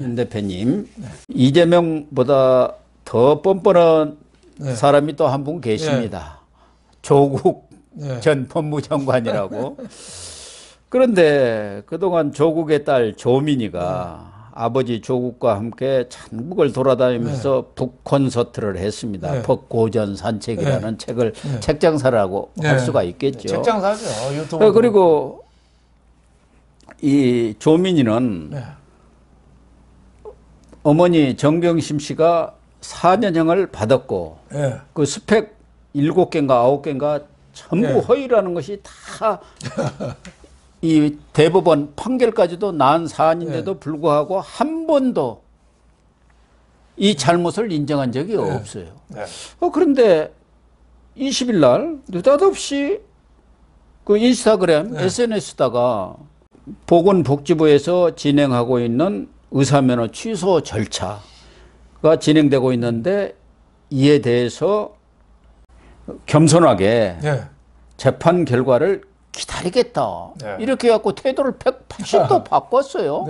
윤 대표님, 이재명보다 더 뻔뻔한 사람이 또 한 분 계십니다. 조국 전 법무장관이라고. 그런데 그동안 조국의 딸 조민이가 아버지 조국과 함께 전국을 돌아다니면서 북 콘서트를 했습니다. 북고전 산책이라는 책을 책장사라고 할 수가 있겠죠. 책장사죠. 유튜브. 그리고 이 조민이는 어머니 정경심 씨가 4년형을 받았고 그 스펙 7개인가 9개인가 전부 허위라는 것이 다 이 대법원 판결까지도 난 사안인데도 불구하고 한 번도 이 잘못을 인정한 적이 없어요. 그런데 20일 날 느닷없이 그 인스타그램 SNS다가 보건복지부에서 진행하고 있는 의사면허 취소 절차가 진행되고 있는데 이에 대해서 겸손하게 재판 결과를 기다리겠다. 이렇게 해갖고 태도를 180도 바꿨어요.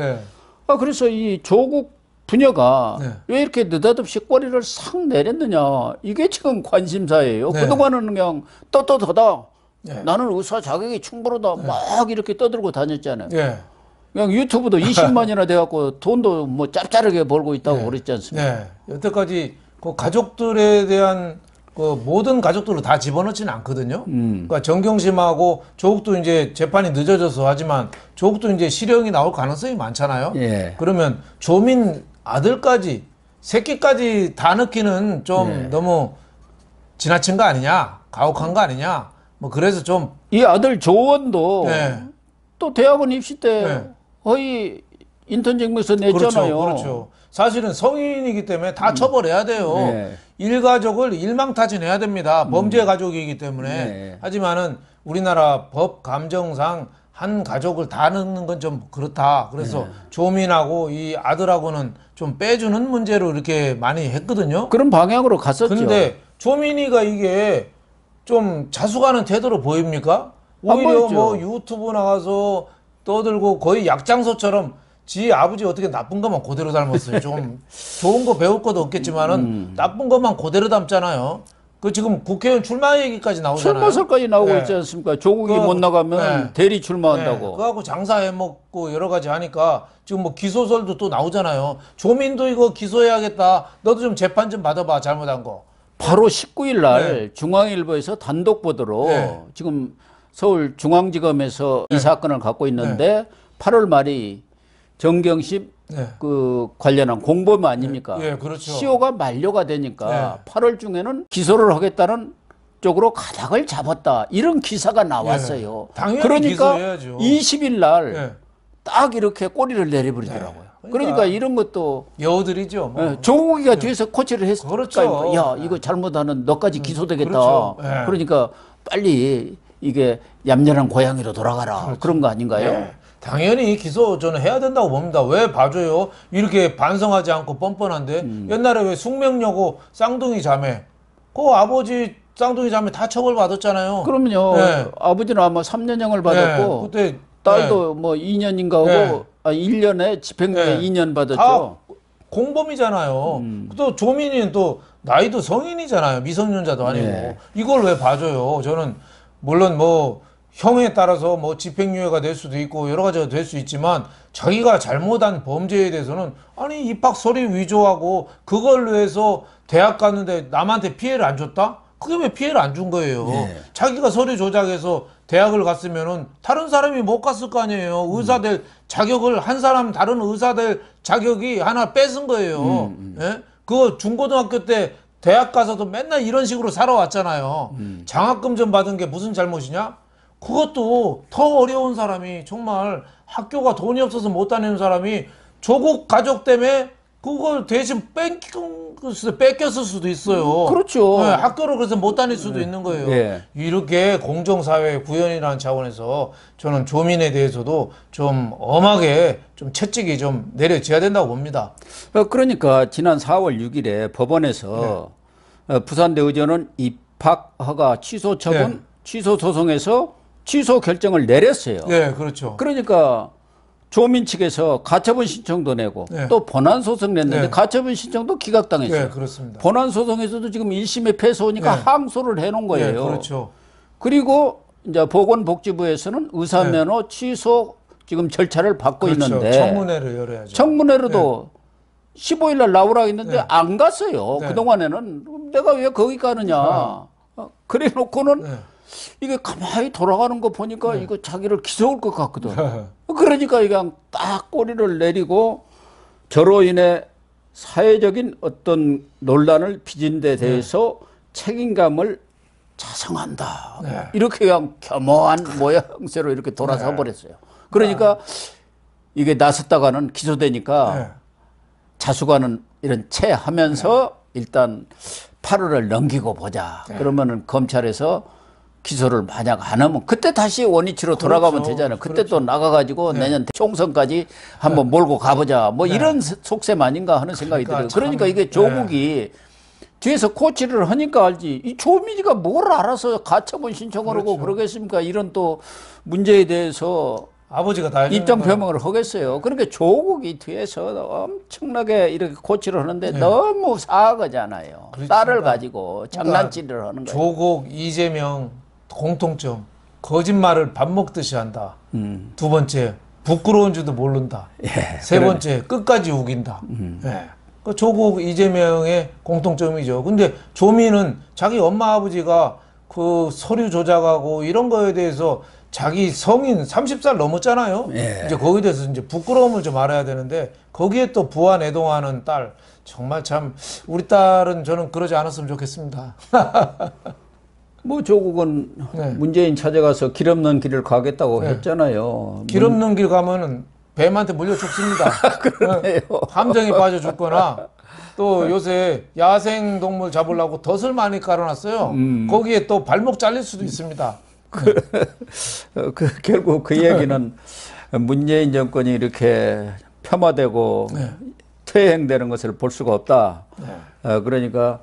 그래서 이 조국 부녀가 왜 이렇게 느닷없이 꼬리를 싹 내렸느냐. 이게 지금 관심사예요. 그동안은 그냥 떳떳하다. 나는 의사 자격이 충분하다. 막 이렇게 떠들고 다녔잖아요. 그냥 유튜브도 20만이나 돼갖고 돈도 뭐 짭짤하게 벌고 있다고 그랬지 않습니까? 여태까지 그 가족들에 대한 그 모든 가족들을 다 집어넣지는 않거든요. 그러니까 정경심하고 조국도 이제 재판이 늦어져서 하지만 조국도 이제 실형이 나올 가능성이 많잖아요. 그러면 조민 아들까지 새끼까지 다 넣기는 좀 너무 지나친 거 아니냐, 가혹한 거 아니냐. 뭐 그래서 좀 이 아들 조원도 또 대학원 입시 때 거의 인턴 증명서 냈잖아요. 그렇죠. 사실은 성인이기 때문에 다 처벌해야 돼요. 일가족을 일망타진해야 됩니다. 범죄 가족이기 때문에. 하지만은 우리나라 법 감정상 한 가족을 다 넣는 건 좀 그렇다. 그래서 조민하고 이 아들하고는 좀 빼주는 문제로 이렇게 많이 했거든요. 그런 방향으로 갔었죠. 근데 조민이가 이게 좀 자숙하는 태도로 보입니까? 오히려 뭐 유튜브 나가서 떠들고 거의 약장소처럼 지 아버지 어떻게 나쁜 것만 그대로 닮았어요. 좀 좋은 거 배울 것도 없겠지만은 나쁜 것만 그대로 닮잖아요. 그 지금 국회의원 출마 얘기까지 나오잖아요. 출마설까지 나오고 있지 않습니까? 조국이 못 나가면 대리 출마한다고. 그거하고 장사해먹고 여러 가지 하니까 지금 뭐 기소설도 또 나오잖아요. 조민도 이거 기소해야겠다. 너도 좀 재판 좀 받아봐. 잘못한 거. 바로 19일 날 중앙일보에서 단독 보도로 지금 서울중앙지검에서 이 사건을 갖고 있는데 8월 말이 정경심 그 관련한 공범 아닙니까? 그렇죠. 시효가 만료가 되니까 8월 중에는 기소를 하겠다는 쪽으로 가닥을 잡았다. 이런 기사가 나왔어요. 당연히 그러니까 기소해야죠. 20일 날 딱 이렇게 꼬리를 내려버리더라고요. 그러니까 이런 것도 여우들이죠. 뭐. 조국이가 뒤에서 코치를 했으니까 그렇죠. 야 이거 잘못하는 너까지 기소되겠다. 그러니까 빨리 이게 얌전한 고양이로 돌아가라. 그런 거 아닌가요? 당연히 기소 저는 해야 된다고 봅니다. 왜 봐줘요? 이렇게 반성하지 않고 뻔뻔한데 옛날에 왜 숙명여고 쌍둥이 자매 그 아버지 쌍둥이 자매 다 처벌받았잖아요. 그럼요. 아버지는 아마 3년형을 받았고 그때 딸도 뭐 2년인가 하고 1년에 집행유예 2년 받았죠. 다 공범이잖아요. 또 조민이는 또 나이도 성인이잖아요. 미성년자도 아니고. 이걸 왜 봐줘요? 저는 물론 뭐 형에 따라서 뭐 집행유예가 될 수도 있고 여러 가지가 될 수 있지만 자기가 잘못한 범죄에 대해서는 아니 입학 서류 위조하고 그걸 위해서 대학 갔는데 남한테 피해를 안 줬다? 그게 왜 피해를 안 준 거예요? 자기가 서류 조작해서 대학을 갔으면은 다른 사람이 못 갔을 거 아니에요. 의사 될 자격을 한 사람 다른 의사 될 자격이 하나 뺏은 거예요. 그거 중고등학교 때 대학 가서도 맨날 이런 식으로 살아왔잖아요. 장학금 좀 받은 게 무슨 잘못이냐? 그것도 더 어려운 사람이 정말 학교가 돈이 없어서 못 다니는 사람이 조국 가족 때문에 그걸 대신 뺏겼을 수도 있어요. 그렇죠. 학교를 그래서 못 다닐 수도 있는 거예요. 이렇게 공정사회 구현이라는 차원에서 저는 조민에 대해서도 좀 엄하게 좀 채찍이 좀 내려져야 된다고 봅니다. 그러니까 지난 4월 6일에 법원에서 부산대 의전은 입학 허가 취소 처분 취소 소송에서 취소 결정을 내렸어요. 그렇죠. 그러니까 조민 측에서 가처분 신청도 내고 네. 또 본안 소송 냈는데 네. 가처분 신청도 기각당했어요. 네, 그렇습니다. 본안 소송에서도 지금 1심에 패소하니까 네. 항소를 해놓은 거예요. 네, 그렇죠. 그리고 이제 보건복지부에서는 의사면허 취소 지금 절차를 받고 그렇죠. 있는데 청문회를 열어야죠. 청문회로도 15일 날 나오라 했는데 네. 안 갔어요. 네. 그동안에는 내가 왜 거기 가느냐. 그래 놓고는 네. 이게 가만히 돌아가는 거 보니까 이거 자기를 기소할 것 같거든. 그러니까 그냥 딱 꼬리를 내리고 저로 인해 사회적인 어떤 논란을 빚은 데 대해서 책임감을 자성한다. 네. 이렇게 그냥 겸허한 모양새로 이렇게 돌아서 네. 버렸어요. 그러니까 이게 나섰다가는 기소되니까 네. 자수관은 이런 채 하면서 일단 8월을 넘기고 보자. 그러면은 검찰에서 기소를 만약 안 하면 그때 다시 원위치로 돌아가면 되잖아요. 그때 또 나가가지고 내년 총선까지 한번 몰고 가보자. 뭐 이런 속셈 아닌가 하는 생각이 들어요. 그러니까 이게 조국이 뒤에서 코치를 하니까 알지. 이 조민이가 뭘 알아서 가처분 신청을 하고 그러겠습니까? 이런 또 문제에 대해서 아버지가 다 입장 표명을 하겠어요. 그러니까 조국이 뒤에서 엄청나게 이렇게 코치를 하는데 너무 사악하잖아요. 딸을 가지고 장난질을 하는 거예요. 조국, 이재명 공통점. 거짓말을 밥 먹듯이 한다. 두 번째, 부끄러운 줄도 모른다. 세 번째, 끝까지 우긴다. 예. 그 조국, 이재명의 공통점이죠. 근데 조민은 자기 엄마 아버지가 그 서류 조작하고 이런 거에 대해서 자기 성인 30살 넘었잖아요. 이제 거기에 대해서 이제 부끄러움을 좀 알아야 되는데 거기에 또 부안 애동하는 딸. 정말 참 우리 딸은 저는 그러지 않았으면 좋겠습니다. 뭐 조국은 문재인 찾아가서 길 없는 길을 가겠다고 했잖아요. 길 없는 길 가면은 뱀한테 물려 죽습니다. 그러네요. 함정에 빠져 죽거나 또 요새 야생 동물 잡으려고 덫을 많이 깔아놨어요. 거기에 또 발목 잘릴 수도 있습니다. 결국 그 얘기는 문재인 정권이 이렇게 폄하되고 퇴행되는 것을 볼 수가 없다. 그러니까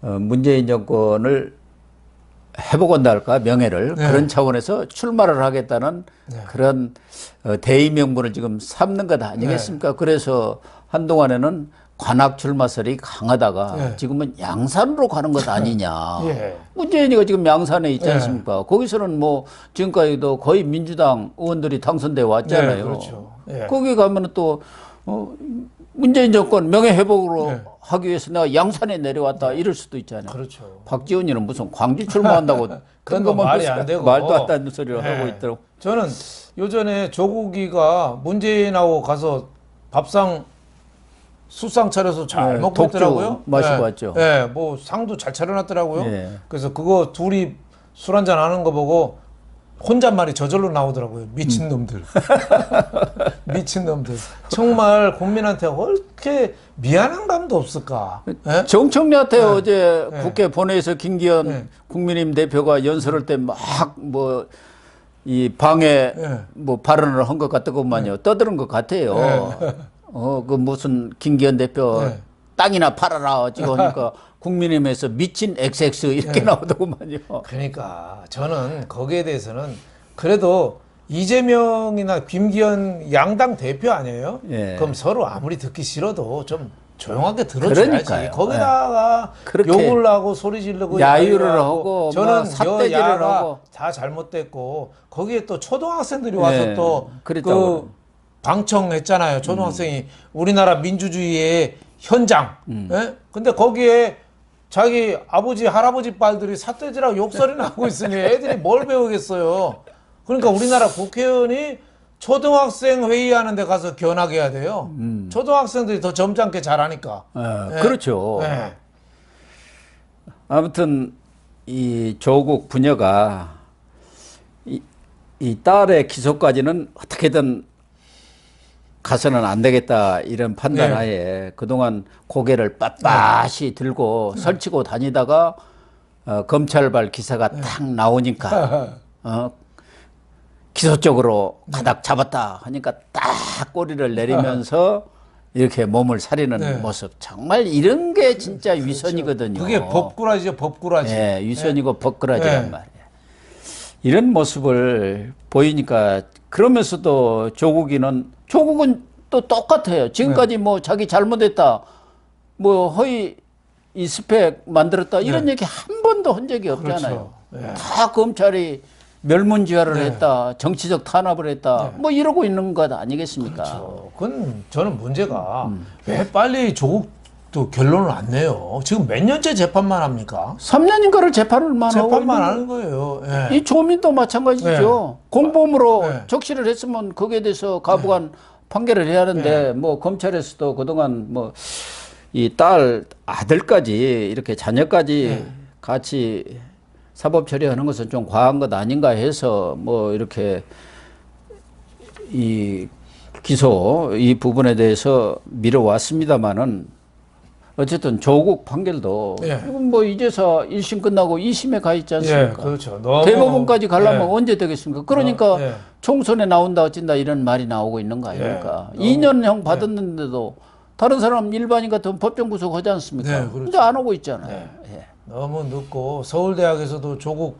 문재인 정권을 회복한다 할까 명예를 그런 차원에서 출마를 하겠다는 그런 대의 명분을 지금 삼는 것 아니겠습니까? 그래서 한동안에는 관악 출마설이 강하다가 지금은 양산으로 가는 것 아니냐. 문재인이가 지금 양산에 있지 않습니까? 거기서는 뭐 지금까지도 거의 민주당 의원들이 당선돼 왔잖아요. 그렇죠. 거기 가면은 또 문재인 정권 명예회복으로 하기 위해서 내가 양산에 내려왔다 이럴 수도 있잖아요. 그렇죠. 박지원이는 무슨 광주 출마한다고 그건 뭐 말이 안 되고 말도 안 되는 소리를 하고 있더라고. 저는 요전에 조국이가 문재인하고 가서 밥상 수상 차려서 잘 먹고 있더라고요. 마시고 왔죠. 네, 뭐 상도 잘 차려놨더라고요. 그래서 그거 둘이 술 한잔 하는 거 보고 혼잣말이 저절로 나오더라고요. 미친 놈들. 미친 놈들. 정말 국민한테 왜 이렇게 미안한 감도 없을까? 정청래한테 어제 국회 본회의에서 김기현 국민의힘 대표가 연설할 때 막 뭐 이 방해 뭐 발언을 한 것 같더구만요. 떠드는 것 같아요. 그 무슨 김기현 대표 땅이나 팔아라 지금 하니까 국민의힘에서 미친 XX 이렇게 나오더구만요. 그러니까 저는 거기에 대해서는 그래도 이재명이나 김기현 양당 대표 아니에요? 그럼 서로 아무리 듣기 싫어도 좀 조용하게 들어줘야지. 그러니까요. 거기다가 욕을 하고 소리 지르고 야유를 하고 저는 삿대질을 여야가 하고 다 잘못됐고 거기에 또 초등학생들이 와서 또 그랬다고. 그 방청했잖아요. 초등학생이 우리나라 민주주의의 현장. 근데 거기에 자기 아버지 할아버지 빨들이 삿대질하고 욕설이나 하고 있으니 애들이 뭘 배우겠어요. 그러니까 우리나라 국회의원이 초등학생 회의하는 데 가서 견학해야 돼요. 초등학생들이 더 점잖게 잘하니까. 그렇죠. 아무튼 이 조국 부녀가 이 딸의 기소까지는 어떻게든 가서는 안 되겠다 이런 판단하에 그동안 고개를 빳빳이 들고 설치고 다니다가 검찰발 기사가 탁 나오니까 기소 쪽으로 가닥 잡았다 하니까 딱 꼬리를 내리면서 이렇게 몸을 사리는 모습. 정말 이런 게 진짜 위선이거든요. 그게 법꾸라지죠, 법꾸라지. 위선이고 법꾸라지란 말이에요. 이런 모습을 보이니까 그러면서도 조국은 또 똑같아요. 지금까지 뭐 자기 잘못했다, 뭐 허위 이 스펙 만들었다 이런 얘기 한 번도 한 적이 없잖아요. 그렇죠. 다 검찰이 멸문지화를 했다, 정치적 탄압을 했다, 뭐 이러고 있는 것 아니겠습니까? 그렇죠. 그건 저는 문제가 왜 빨리 조국도 결론을 안 내요? 지금 몇 년째 재판만 합니까? 3년인가를 재판을만 하고 재판만 있는 하는 거예요. 이 조민도 마찬가지죠. 공범으로 적시를 했으면 거기에 대해서 가부간 판결을 해야 하는데 뭐 검찰에서도 그동안 뭐 이 딸 아들까지 이렇게 자녀까지 같이 사법 처리하는 것은 좀 과한 것 아닌가 해서 뭐 이렇게 이 기소 이 부분에 대해서 미뤄왔습니다만은 어쨌든 조국 판결도 뭐 이제서 1심 끝나고 2심에 가 있지 않습니까? 그렇죠. 대법원까지 가려면 언제 되겠습니까? 그러니까 총선에 나온다 어쩐다 이런 말이 나오고 있는 거 아닙니까? 2년형 받았는데도 다른 사람 일반인 같으면 법정 구속하지 않습니까? 그렇죠. 이제 안 오고 있잖아요. 너무 늦고 서울대학에서도 조국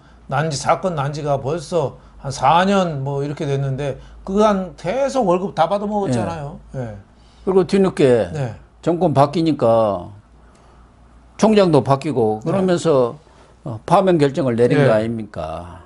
사건 난지가 벌써 한 4년 뭐 이렇게 됐는데 그간 계속 월급 다 받아 먹었잖아요. 그리고 뒤늦게 정권 바뀌니까 총장도 바뀌고 그러면서 파면 결정을 내린 거 아닙니까?